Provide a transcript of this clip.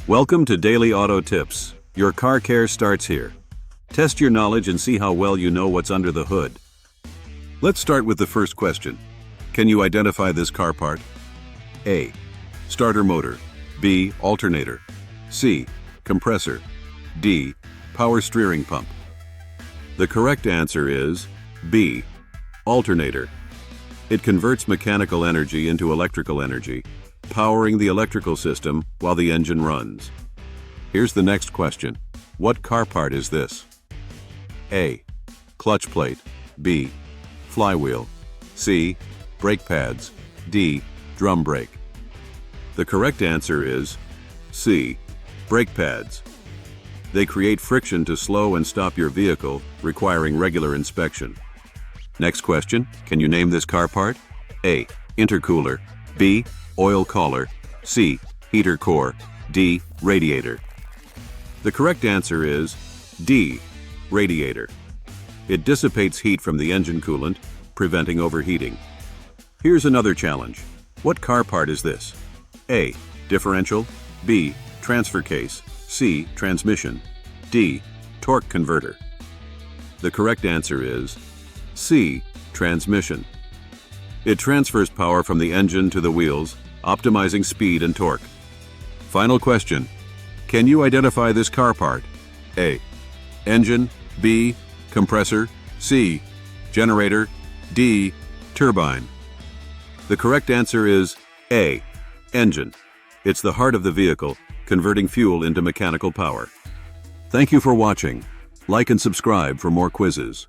Welcome to Daily Auto Tips. Your car care starts here. Test your knowledge and see how well you know what's under the hood. Let's start with the first question. Can you identify this car part? A. Starter motor. B. Alternator. C. Compressor. D. Power steering pump. The correct answer is B. Alternator. It converts mechanical energy into electrical energy, powering the electrical system while the engine runs. Here's the next question. What car part is this? A. Clutch plate. B. Flywheel. C. Brake pads. D. Drum brake. The correct answer is C. Brake pads. They create friction to slow and stop your vehicle, requiring regular inspection. Next question, can you name this car part? A. Intercooler. B. Oil collar. C. Heater core. D. Radiator. The correct answer is D. Radiator. It dissipates heat from the engine coolant, preventing overheating. Here's another challenge. What car part is this? A. Differential. B. Transfer case. C. Transmission. D. Torque converter. The correct answer is C. Transmission. It transfers power from the engine to the wheels, optimizing speed and torque. Final question. Can you identify this car part? A. Engine. B. Compressor. C. Generator. D. Turbine. The correct answer is A. Engine. It's the heart of the vehicle, converting fuel into mechanical power. Thank you for watching. Like and subscribe for more quizzes.